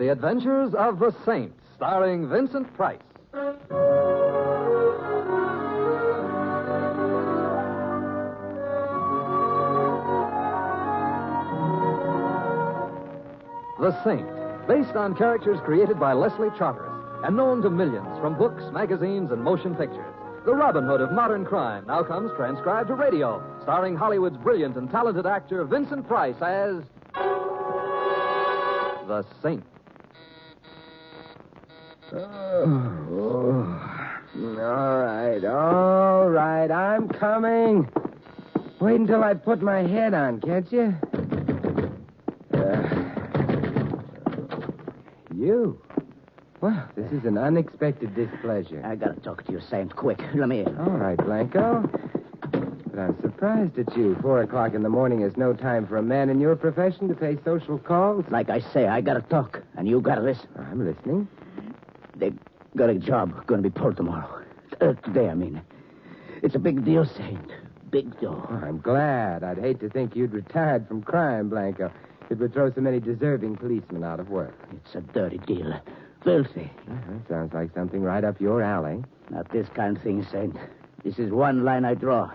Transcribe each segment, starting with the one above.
The Adventures of the Saint, starring Vincent Price. The Saint, based on characters created by Leslie Charteris and known to millions from books, magazines, and motion pictures. The Robin Hood of modern crime now comes transcribed to radio, starring Hollywood's brilliant and talented actor Vincent Price as the Saint. All right, I'm coming. Wait until I put my head on, can't you? You? Well, this is an unexpected displeasure. I gotta talk to you, Saint, quick. Let me in. All right, Blanco. But I'm surprised at you. 4 o'clock in the morning is no time for a man in your profession to pay social calls. Like I say, I gotta talk, and you gotta listen. I'm listening. They got a job gonna be pulled tomorrow. Today, I mean. It's a big deal, Saint. Big deal. Oh, I'm glad. I'd hate to think you'd retired from crime, Blanco. It would throw so many deserving policemen out of work. It's a dirty deal. Filthy. Sounds like something right up your alley. Not this kind of thing, Saint. This is one line I draw.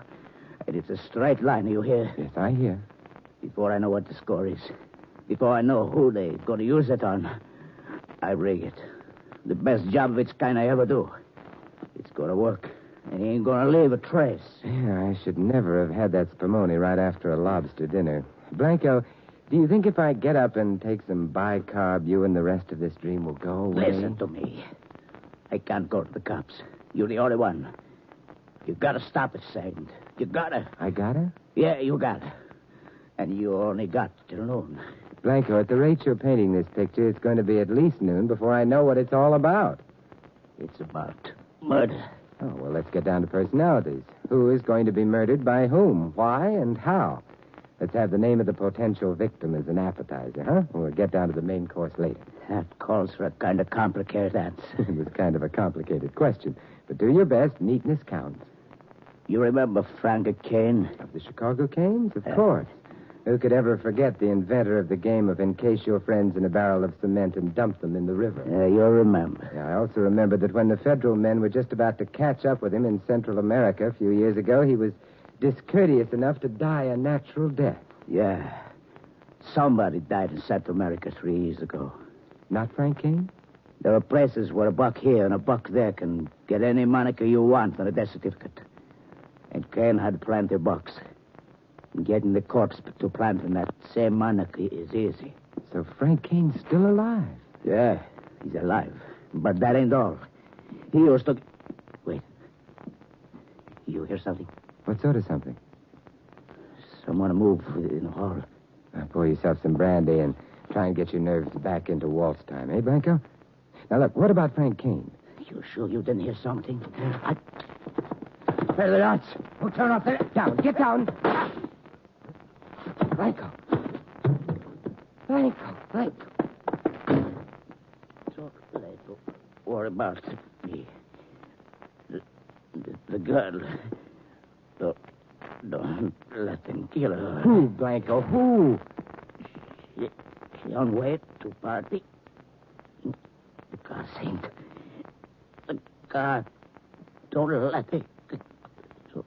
And it's a straight line, you hear? Yes, I hear. Before I know what the score is, before I know who they're going to use it on, I rig it. The best job of its kind I ever do. It's going to work, and he ain't going to leave a trace. Yeah, I should never have had that spumoni right after a lobster dinner. Blanco, do you think if I get up and take some bicarb, you and the rest of this dream will go away? Listen to me. I can't go to the cops. You're the only one. You gotta stop it, Saint. You gotta. I gotta? Yeah, you gotta. And you only got till noon. Blanco, at the rate you're painting this picture, it's going to be at least noon before I know what it's all about. It's about murder. Oh, well, let's get down to personalities. Who is going to be murdered by whom? Why and how? Let's have the name of the potential victim as an appetizer, huh? We'll get down to the main course later. That calls for a kind of complicated answer. It was kind of a complicated question. But do your best. Neatness counts. You remember Frank Kane? Of the Chicago Canes? Of course. Who could ever forget the inventor of the game of encase your friends in a barrel of cement and dump them in the river? You'll remember. Yeah, I also remember that when the federal men were just about to catch up with him in Central America a few years ago, he was discourteous enough to die a natural death. Yeah. Somebody died in Central America 3 years ago. Not Frank Kane? There are places where a buck here and a buck there can get any moniker you want on a death certificate. And Kane had plenty of bucks. And getting the corpse to planting that same moniker is easy. So Frank Kane's still alive? Yeah, he's alive. But that ain't all. He used to... Wait. You hear something? What sort of something? Someone move in the hall. Pour yourself some brandy and try and get your nerves back into waltz time, eh, Blanco? Now, look, what about Frank Kane? You sure you didn't hear something? Where are the lights? Oh, turn off the... Down, get down. Blanco. Talk later. What about me? The girl. Don't let them kill her. Who, Blanco? Who? She on way to party. The car Saint. The car. Don't let it. So...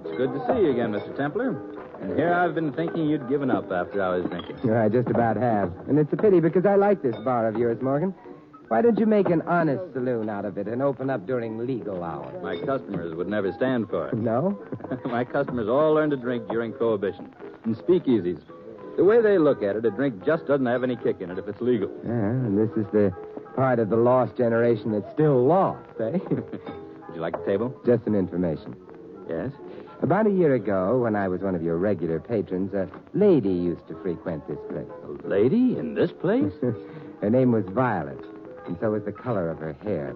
It's good to see you again, Mr. Templar. And here I've been thinking you'd given up after I was drinking. I just about have. And it's a pity because I like this bar of yours, Morgan. Why don't you make an honest saloon out of it and open up during legal hours? My customers would never stand for it. No? My customers all learned to drink during Prohibition. In speakeasies. The way they look at it, a drink just doesn't have any kick in it if it's legal. Yeah, and this is the part of the lost generation that's still lost, eh? Would you like a table? Just some information. Yes? About a year ago, when I was one of your regular patrons, a lady used to frequent this place. A lady in this place? Her name was Violet, and so was the color of her hair.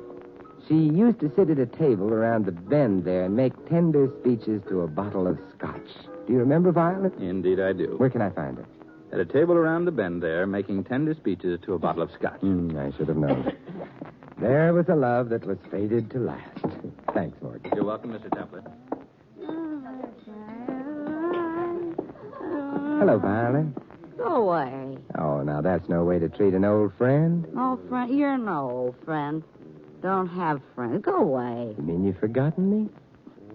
She used to sit at a table around the bend there and make tender speeches to a bottle of scotch. Do you remember Violet? Indeed I do. Where can I find her? At a table around the bend there, making tender speeches to a bottle of scotch. I should have known. There was a love that was fated to last. Thanks, Morgan. You're welcome, Mr. Templer. Hello, Violet. Go away. Oh, now that's no way to treat an old friend. Oh, friend, you're no old friend. Don't have friends. Go away. You mean you've forgotten me?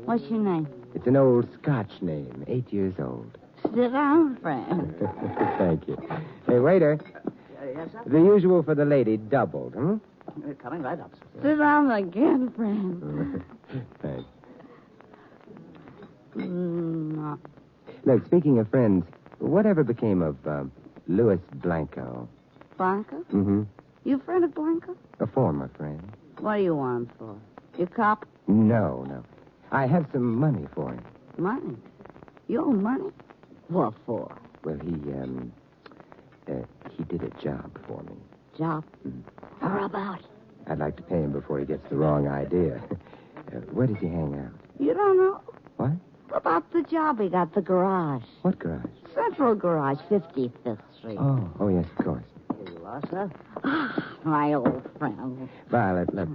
What's your name? It's an old Scotch name, 8 years old. Sit down, friend. Thank you. Hey, waiter. Yes, sir? The usual for the lady, doubled, Coming right up, sir. Sit down again, friend. Thanks. No. Look, speaking of friends, whatever became of Louis Blanco? Blanca? Mm-hmm. You friend of Blanca? A former friend. What do you want him for? You cop? No. I have some money for him. Money? You owe money? What for? Well, he did a job for me. Job? How about? I'd like to pay him before he gets the wrong idea. Where does he hang out? You don't know? What? About the job he got, the garage. What garage? Central Garage, 55th Street. Oh, yes, of course. Here you are, sir. My old friend. Violet, look,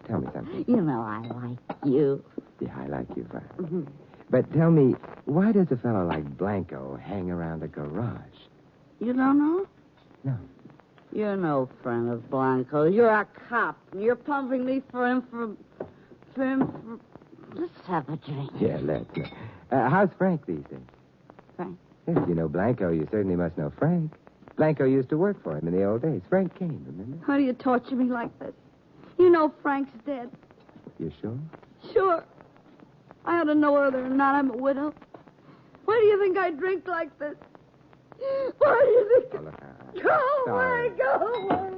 tell me something. You know I like you. Yeah, I like you, Violet. But tell me, why does a fellow like Blanco hang around a garage? You don't know? No. You're no friend of Blanco. You're a cop. And you're pumping me for him. Let's have a drink. Yeah, let's. How's Frank these days? Frank? If you know Blanco, you certainly must know Frank. Blanco used to work for him in the old days. Frank came, remember? How do you torture me like this? You know Frank's dead. You sure? Sure. I ought to know whether or not I'm a widow. Why do you think I drink like this? Why do you think... Oh, look, Go sorry. away, go away.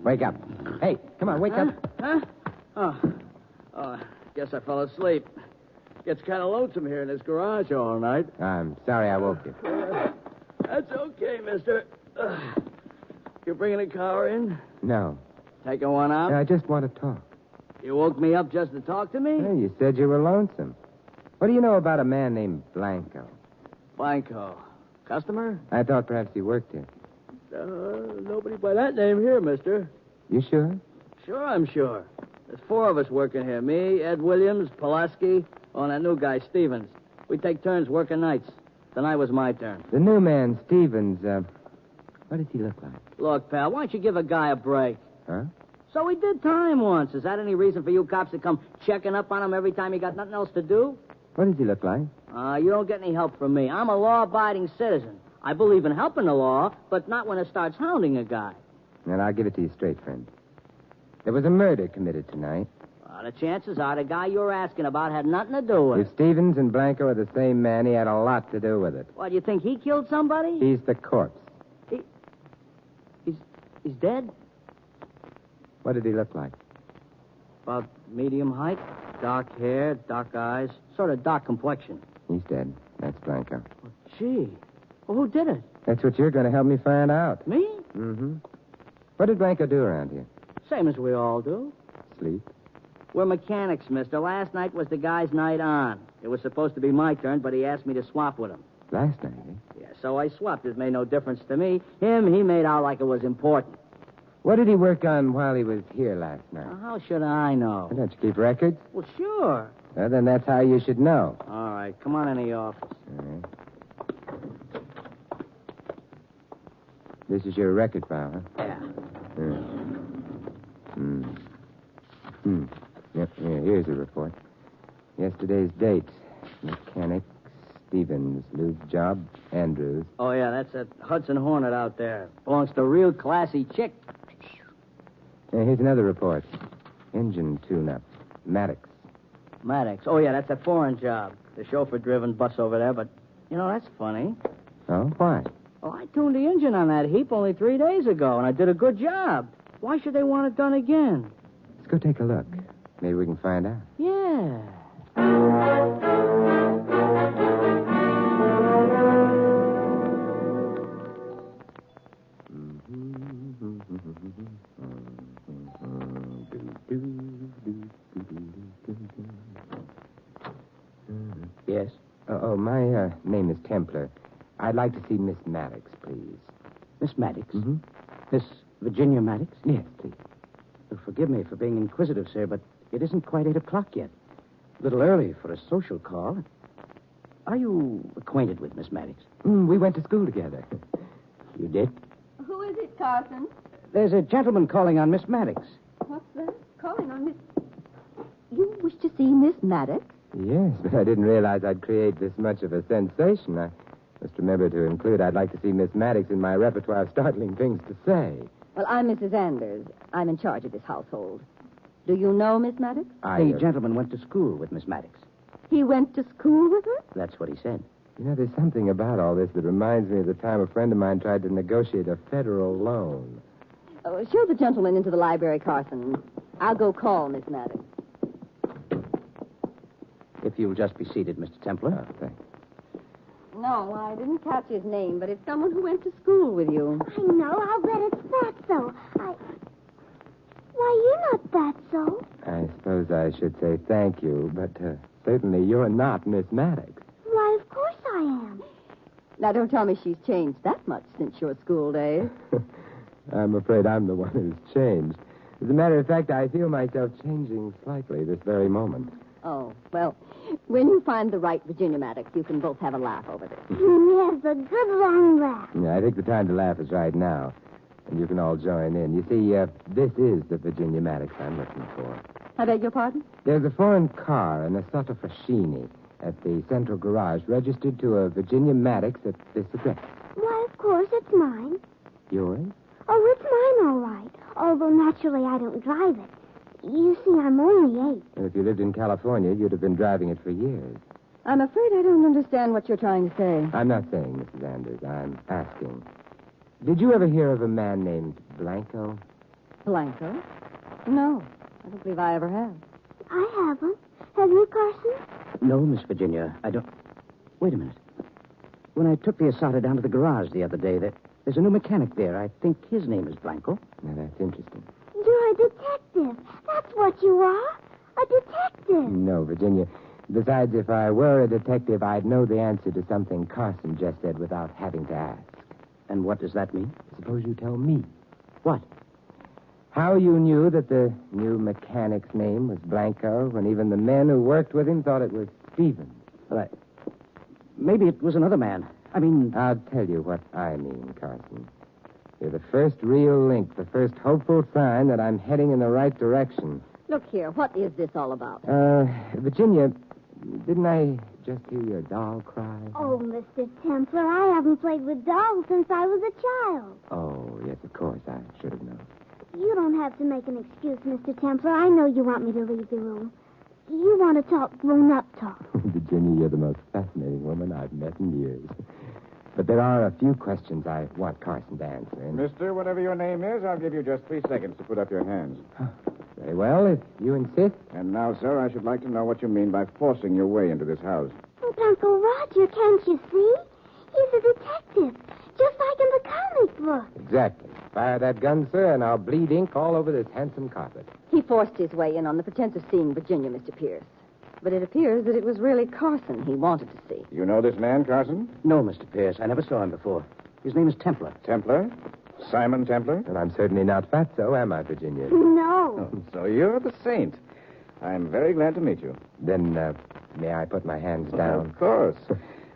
Wake up. Hey, come on, wake up. Huh? Oh, guess I fell asleep. Gets kind of lonesome here in this garage all night. I'm sorry I woke you. That's okay, mister. You bringing a car in? No. Taking one out? I just want to talk. You woke me up just to talk to me? Hey, you said you were lonesome. What do you know about a man named Blanco? Blanco. Customer? I thought perhaps he worked here. Nobody by that name here, mister. You sure? Sure, I'm sure. There's 4 of us working here. Me, Ed Williams, Pulaski, and that new guy, Stevens. We take turns working nights. Tonight was my turn. The new man, Stevens, what does he look like? Look, pal, why don't you give a guy a break? Huh? So he did time once. Is that any reason for you cops to come checking up on him every time you got nothing else to do? What does he look like? You don't get any help from me. I'm a law-abiding citizen. I believe in helping the law, but not when it starts hounding a guy. And I'll give it to you straight, friend. There was a murder committed tonight. The chances are the guy you're asking about had nothing to do with If it. Stevens and Blanco are the same man, he had a lot to do with it. What, do you think he killed somebody? He's the corpse. He's dead? What did he look like? About medium height, dark hair, dark eyes, sort of dark complexion. He's dead. That's Blanco. Gee. Well, who did it? That's what you're going to help me find out. Me? Mm-hmm. What did Blanco do around here? Same as we all do. Sleep? We're mechanics, mister. Last night was the guy's night on. It was supposed to be my turn, but he asked me to swap with him. Last night, eh? Yeah, so I swapped. It made no difference to me. He made out like it was important. What did he work on while he was here last night? Now, how should I know? Don't you keep records? Well, sure. Well, then that's how you should know. All right, come on in the office. All right. This is your record file, huh? Yeah. Yep, here's the report. Yesterday's date. Mechanic, Stevens. Lube job, Andrews. Oh, yeah, that's that Hudson Hornet out there. Belongs to a real classy chick. Here's another report. Engine tune-up. Maddox. Maddox. Oh, yeah, that's a foreign job. The chauffeur-driven bus over there, but, that's funny. Oh, why? Oh, I tuned the engine on that heap only 3 days ago, and I did a good job. Why should they want it done again? Let's go take a look. Maybe we can find out. Yeah. Oh, my name is Templar. I'd like to see Miss Maddox, please. Miss Maddox? Mm-hmm. Miss Virginia Maddox? Yes, please. Forgive me for being inquisitive, sir, but it isn't quite 8 o'clock yet. A little early for a social call. Are you acquainted with Miss Maddox? We went to school together. You did? Who is it, Carson? There's a gentleman calling on Miss Maddox. What's that? Calling on Miss... You wish to see Miss Maddox? Yes, but I didn't realize I'd create this much of a sensation. I must remember to include I'd like to see Miss Maddox in my repertoire of startling things to say. Well, I'm Mrs. Anders. I'm in charge of this household. Do you know Miss Maddox? The gentleman went to school with Miss Maddox. He went to school with her? That's what he said. You know, there's something about all this that reminds me of the time a friend of mine tried to negotiate a federal loan. Oh, show the gentleman into the library, Carson. I'll go call Miss Maddox. If you'll just be seated, Mr. Templar. Oh, thanks. No, I didn't catch his name, but it's someone who went to school with you. I know. I'll bet it's Fatso. Why, you're not Fatso. I suppose I should say thank you, but certainly you're not Miss Maddox. Why, of course I am. Now, don't tell me she's changed that much since your school days. I'm afraid I'm the one who's changed. As a matter of fact, I feel myself changing slightly this very moment. Oh, well, when you find the right Virginia Maddox, you can both have a laugh over this. Yes, a good long laugh. Yeah, I think the time to laugh is right now. And you can all join in. You see, this is the Virginia Maddox I'm looking for. I beg your pardon? There's a foreign car, an Assetto Fascini, at the central garage, registered to a Virginia Maddox at this address. Why, of course, it's mine. Yours? Oh, it's mine, all right. Although, naturally, I don't drive it. You see, I'm only 8. And if you lived in California, you'd have been driving it for years. I'm afraid I don't understand what you're trying to say. I'm not saying, Mrs. Anders. I'm asking. Did you ever hear of a man named Blanco? Blanco? No, I don't believe I ever have. I haven't. Have you, Carson? No, Miss Virginia, I don't... Wait a minute. When I took the Asada down to the garage the other day, there's a new mechanic there. I think his name is Blanco. Now, that's interesting. You're a detective. That's what you are. A detective. No, Virginia. Besides, if I were a detective, I'd know the answer to something Carson just said without having to ask. And what does that mean? Suppose you tell me. What? How you knew that the new mechanic's name was Blanco when even the men who worked with him thought it was Stevens. Well, maybe it was another man. I mean... I'll tell you what I mean, Carson. You're the first real link, the first hopeful sign that I'm heading in the right direction. Look here, what is this all about? Virginia, didn't I just hear your doll cry? Oh, Mr. Templar, I haven't played with dolls since I was a child. Oh, yes, of course. I should have known. You don't have to make an excuse, Mr. Templar. I know you want me to leave the room. You want to talk grown-up talk. Virginia, you're the most fascinating woman I've met in years. But there are a few questions I want Carson to answer. And... Mister, whatever your name is, I'll give you just 3 seconds to put up your hands. Very well, if you insist. And now, sir, I should like to know what you mean by forcing your way into this house. Oh, Uncle Roger, can't you see? He's a detective, just like in the comic book. Exactly. Fire that gun, sir, and I'll bleed ink all over this handsome carpet. He forced his way in on the pretense of seeing Virginia, Mr. Pierce. But it appears that it was really Carson he wanted to see. You know this man, Carson? No, Mr. Pierce. I never saw him before. His name is Templar. Templar? Simon Templar? And I'm certainly not fatso, am I, Virginia? No. Oh, so you're the saint. I'm very glad to meet you. Then, may I put my hands down? Of course.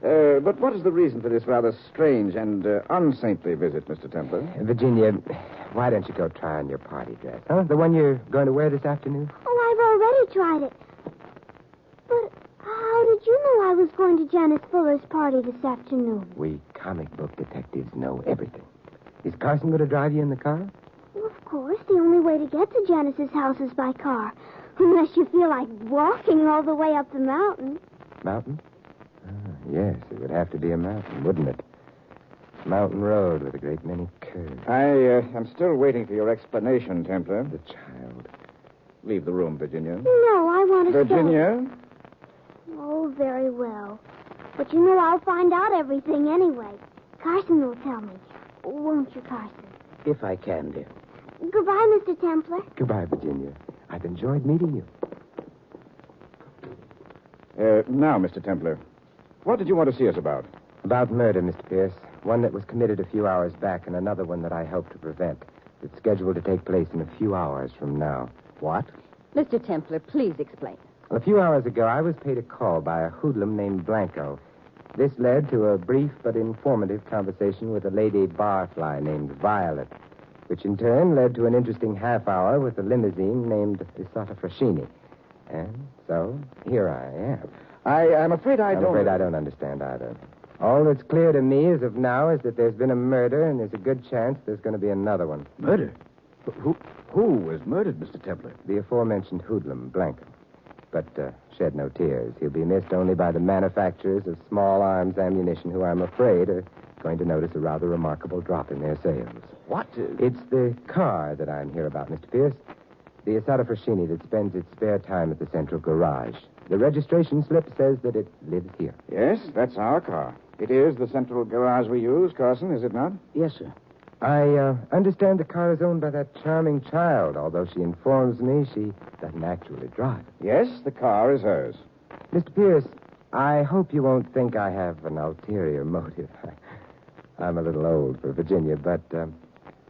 But what is the reason for this rather strange and unsaintly visit, Mr. Templar? Virginia, why don't you go try on your party dress, huh? The one you're going to wear this afternoon? Oh, I've already tried it. But how did you know I was going to Janice Fuller's party this afternoon? We comic book detectives know everything. Is Carson going to drive you in the car? Well, of course. The only way to get to Janice's house is by car. Unless you feel like walking all the way up the mountain. Mountain? Yes, it would have to be a mountain, wouldn't it? Mountain road with a great many curves. I am still waiting for your explanation, Templar. The child. Leave the room, Virginia. No, I want to Virginia? stay. Oh, very well. But you know I'll find out everything anyway. Carson will tell me. Won't you, Carson? If I can, dear. Goodbye, Mr. Templar. Goodbye, Virginia. I've enjoyed meeting you. Now, Mr. Templar, What did you want to see us about? About murder, Mr. Pierce. One that was committed a few hours back and another one that I hope to prevent. It's scheduled to take place in a few hours from now. What? Mr. Templar, please explain. A few hours ago, I was paid a call by a hoodlum named Blanco. This led to a brief but informative conversation with a lady barfly named Violet, which in turn led to an interesting half hour with a limousine named Isata Frashini. And so, here I am. I'm afraid I'm afraid I don't understand either. All that's clear to me as of now is that there's been a murder, and there's a good chance there's going to be another one. Murder? Who was murdered, Mr. Templar? The aforementioned hoodlum, Blanco. But shed no tears. He'll be missed only by the manufacturers of small arms ammunition who, I'm afraid, are going to notice a rather remarkable drop in their sales. What? It's the car that I'm here about, Mr. Pierce. The Isata Frashini that spends its spare time at the central garage. The registration slip says that it lives here. Yes, that's our car. It is the central garage we use, Carson, is it not? Yes, sir. I understand the car is owned by that charming child, although she informs me she doesn't actually drive. Yes, the car is hers. Mr. Pierce, I hope you won't think I have an ulterior motive. I'm a little old for Virginia, but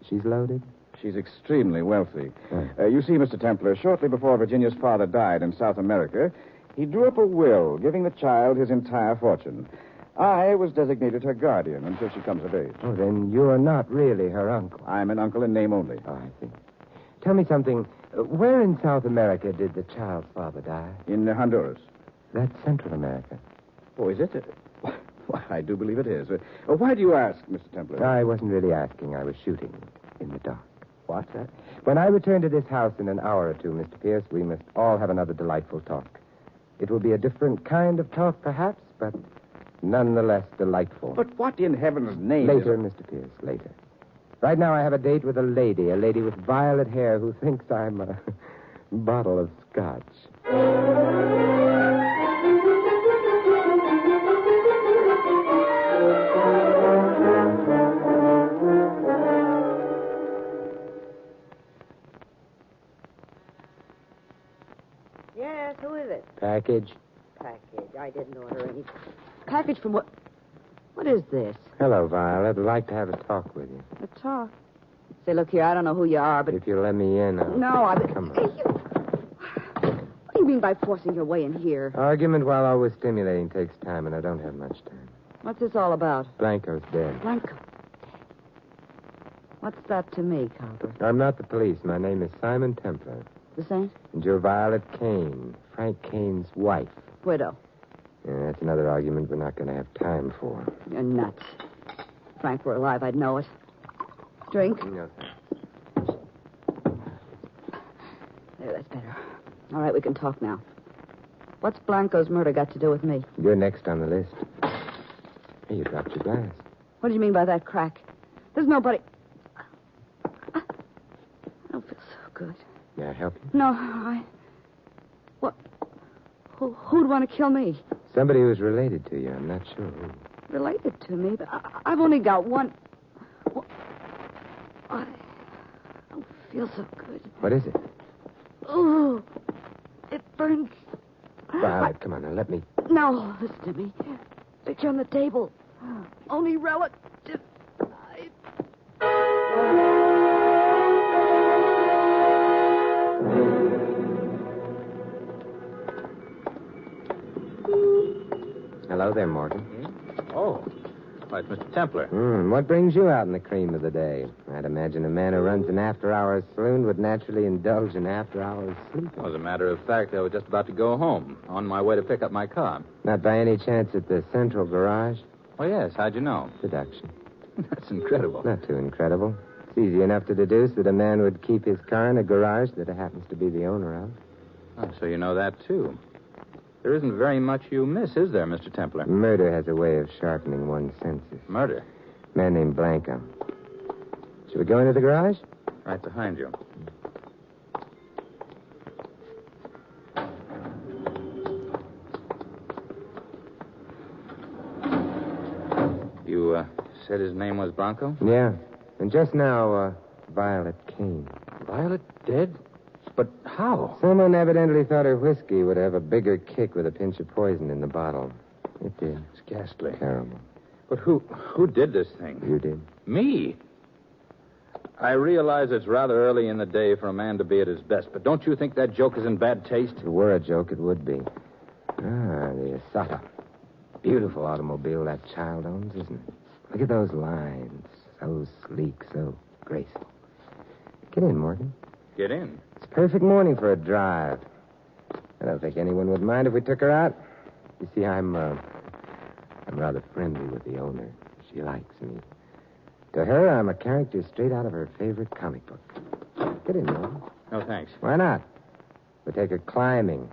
she's loaded. She's extremely wealthy. You see, Mr. Templar, shortly before Virginia's father died in South America, he drew up a will giving the child his entire fortune. I was designated her guardian until she comes of age. Oh, then you're not really her uncle. I'm an uncle in name only. Oh, I see. Tell me something. Where in South America did the child's father die? In Honduras. That's Central America. Oh, is it? Why, I do believe it is. Why do you ask, Mr. Templar? I wasn't really asking. I was shooting in the dark. What? When I return to this house in an hour or two, Mr. Pierce, we must all have another delightful talk. It will be a different kind of talk, perhaps, but nonetheless delightful. But what in heaven's name Later, Mr. Pierce, later. Right now I have a date with a lady with violet hair who thinks I'm a bottle of scotch. Yes, who is it? Package. Package. I didn't order any. Package from what? What is this? Hello, Violet. I'd like to have a talk with you. A talk. Say, look here, I don't know who you are, but... If you'll let me in, I'll... No, I... Come on. Hey, what do you mean by forcing your way in here? Argument, while always stimulating, takes time, and I don't have much time. What's this all about? Blanco's dead. Blanco. What's that to me, Cowper? I'm not the police. My name is Simon Templar. The same? And you're Violet Kane, Frank Kane's wife. Widow. Yeah, that's another argument we're not going to have time for. You're nuts. If Frank were alive, I'd know it. Drink? No, thanks. There, that's better. All right, we can talk now. What's Blanco's murder got to do with me? You're next on the list. Hey, you dropped your glass. What do you mean by that crack? There's nobody... I don't feel so good. May I help you? No, I... What? Who'd want to kill me? Somebody who's related to you. I'm not sure who. Related to me? But I've only got one... I don't feel so good. What is it? Oh, it burns. Violet, come on now. Let me... No, listen to me. Picture on the table. Only relative. Hello there, Morgan. Oh. Why, it's Mr. Templar. What brings you out in the cream of the day? I'd imagine a man who runs an after-hours saloon would naturally indulge in after-hours sleep. As a matter of fact, I was just about to go home, on my way to pick up my car. Not by any chance at the central garage? Oh, yes. How'd you know? Deduction. That's incredible. Not too incredible. It's easy enough to deduce that a man would keep his car in a garage that he happens to be the owner of. Oh, so you know that, too. There isn't very much you miss, is there, Mr. Templar? Murder has a way of sharpening one's senses. Murder? A man named Blanco. Shall we go into the garage? Right behind you. You said his name was Blanco? Yeah. And just now, Violet Kane. Violet dead? But how? Someone evidently thought her whiskey would have a bigger kick with a pinch of poison in the bottle. It did. It's ghastly. Terrible. But who did this thing? You did. Me? I realize it's rather early in the day for a man to be at his best, but don't you think that joke is in bad taste? If it were a joke, it would be. The Asata. Beautiful automobile that child owns, isn't it? Look at those lines. So sleek, so graceful. Get in, Morgan. Get in. It's a perfect morning for a drive. I don't think anyone would mind if we took her out. You see, I'm rather friendly with the owner. She likes me. To her, I'm a character straight out of her favorite comic book. Get in, Morgan. No, thanks. Why not? We'll take her climbing.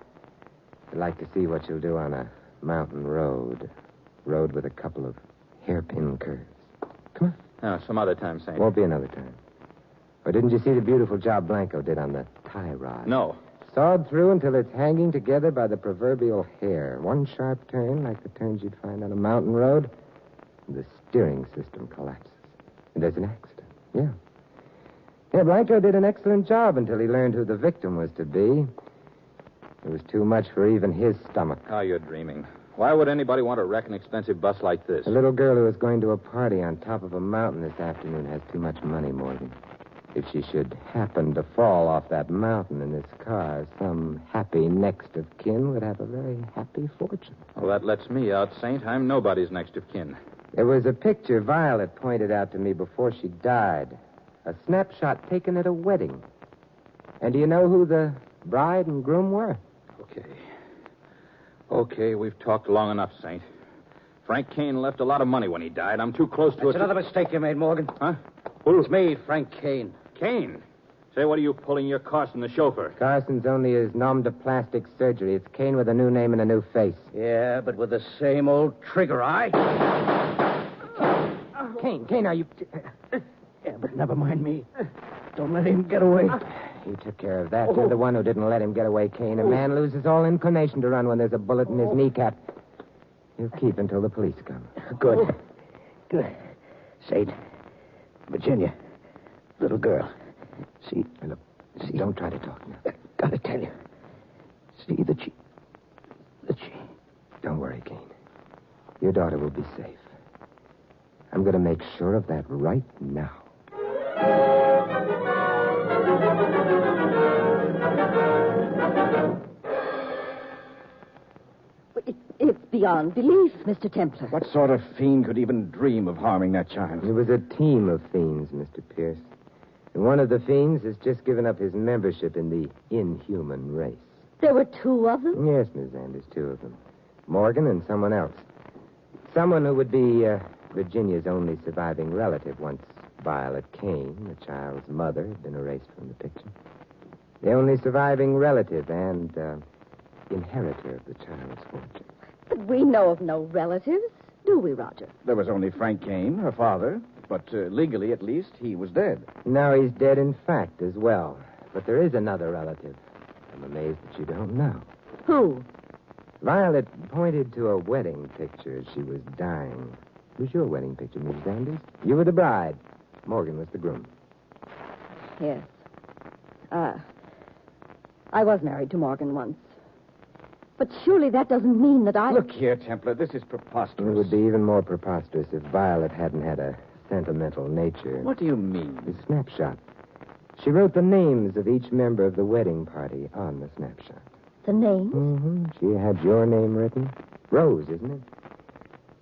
I'd like to see what she'll do on a mountain road. Road with a couple of hairpin curves. Come on. Some other time, Saint. Won't be another time. Or didn't you see the beautiful job Blanco did on the tie rod? No. Sawed through until it's hanging together by the proverbial hair. One sharp turn, like the turns you'd find on a mountain road, and the steering system collapses. And there's an accident. Yeah. Yeah, Blanco did an excellent job until he learned who the victim was to be. It was too much for even his stomach. Oh, you're dreaming. Why would anybody want to wreck an expensive bus like this? A little girl who was going to a party on top of a mountain this afternoon has too much money, Morgan. If she should happen to fall off that mountain in this car, some happy next of kin would have a very happy fortune. Well, that lets me out, Saint. I'm nobody's next of kin. There was a picture Violet pointed out to me before she died. A snapshot taken at a wedding. And do you know who the bride and groom were? Okay, we've talked long enough, Saint. Frank Kane left a lot of money when he died. I'm too close to it. That's another mistake you made, Morgan. Huh? It's me, Frank Kane. Kane? Say, what are you pulling your Carson, the chauffeur? Carson's only his nom de plastic surgery. It's Kane with a new name and a new face. Yeah, but with the same old trigger eye. Kane, are you... Yeah, but never mind me. Don't let him get away. You took care of that. You're the one who didn't let him get away, Kane. A man loses all inclination to run when there's a bullet in his kneecap. He'll keep until the police come. Good. Saint, Virginia, little girl. See? Look, don't try to talk now. Gotta tell you. See that she... Don't worry, Kane. Your daughter will be safe. I'm going to make sure of that right now. It's beyond belief, Mr. Templar. What sort of fiend could even dream of harming that child? It was a team of fiends, Mr. Pierce. And one of the fiends has just given up his membership in the inhuman race. There were two of them? Yes, Miss Anders, two of them. Morgan and someone else. Someone who would be Virginia's only surviving relative once Violet Kane, the child's mother, had been erased from the picture. The only surviving relative and inheritor of the child's fortune. But we know of no relatives, do we, Roger? There was only Frank Kane, her father, but legally, at least, he was dead. Now he's dead in fact as well. But there is another relative. I'm amazed that you don't know. Who? Violet pointed to a wedding picture as she was dying. It was your wedding picture, Mrs. Anders. You were the bride. Morgan was the groom. Yes. I was married to Morgan once. But surely that doesn't mean that I... Look here, Templar, this is preposterous. It would be even more preposterous if Violet hadn't had a sentimental nature. What do you mean? The snapshot. She wrote the names of each member of the wedding party on the snapshot. The names? Mm-hmm. She had your name written. Rose, isn't it?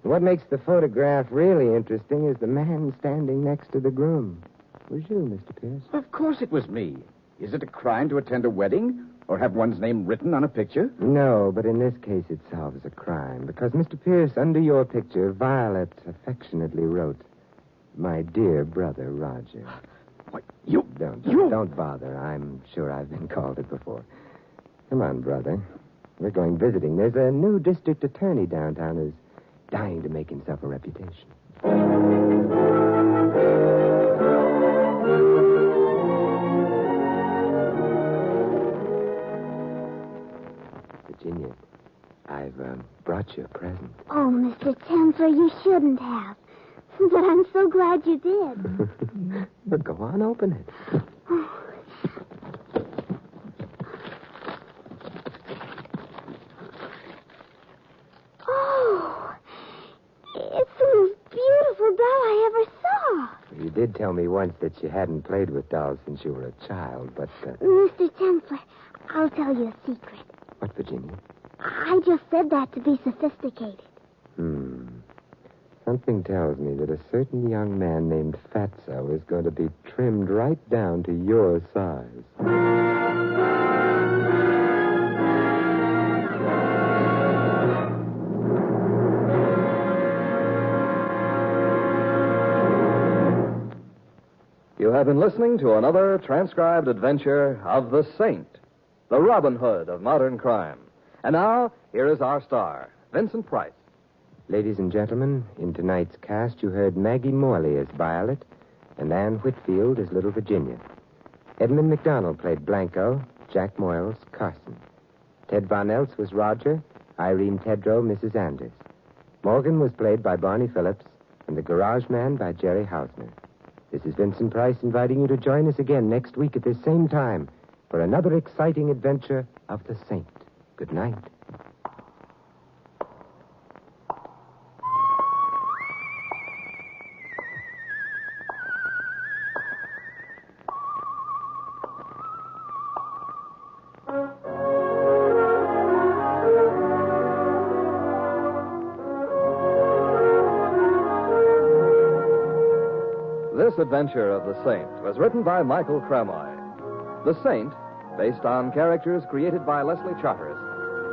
And what makes the photograph really interesting is the man standing next to the groom. It was you, Mr. Pierce. Of course it was me. Is it a crime to attend a wedding or have one's name written on a picture? No, but in this case it solves a crime. Because, Mr. Pierce, under your picture, Violet affectionately wrote, "My dear brother, Roger." What? You... Don't bother. I'm sure I've been called it before. Come on, brother. We're going visiting. There's a new district attorney downtown who's dying to make himself a reputation. Virginia, I've brought you a present. Oh, Mr. Templar, you shouldn't have. But I'm so glad you did. But go on, open it. Oh, did tell me once that you hadn't played with dolls since you were a child, but... Mr. Templar, I'll tell you a secret. What, Virginia? I just said that to be sophisticated. Something tells me that a certain young man named Fatso is going to be trimmed right down to your size. You have been listening to another transcribed adventure of the Saint, the Robin Hood of modern crime. And now, here is our star, Vincent Price. Ladies and gentlemen, in tonight's cast, you heard Maggie Morley as Violet and Anne Whitfield as Little Virginia. Edmund McDonald played Blanco, Jack Moyles, Carson. Ted Von Eltz was Roger, Irene Tedrow, Mrs. Anders. Morgan was played by Barney Phillips, and the Garage Man by Jerry Hausner. This is Vincent Price inviting you to join us again next week at this same time for another exciting adventure of the Saint. Good night. This adventure of the Saint was written by Michael Cramoy. The Saint, based on characters created by Leslie Charteris,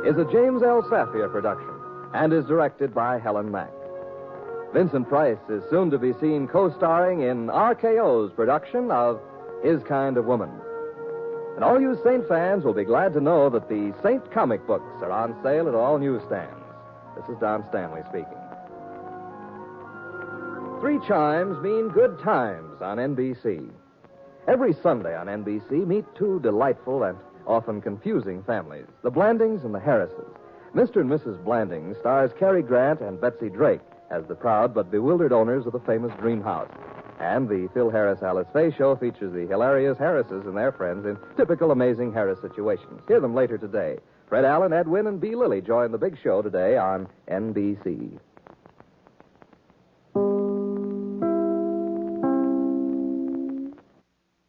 is a James L. Safier production and is directed by Helen Mack. Vincent Price is soon to be seen co-starring in RKO's production of His Kind of Woman. And all you Saint fans will be glad to know that the Saint comic books are on sale at all newsstands. This is Don Stanley speaking. 3 chimes mean good times on NBC. Every Sunday on NBC, meet 2 delightful and often confusing families, the Blandings and the Harrises. Mr. and Mrs. Blanding stars Cary Grant and Betsy Drake as the proud but bewildered owners of the famous Dream House. And the Phil Harris-Alice Faye show features the hilarious Harrises and their friends in typical Amazing Harris situations. Hear them later today. Fred Allen, Ed Wynn, and Bea Lilly join the big show today on NBC.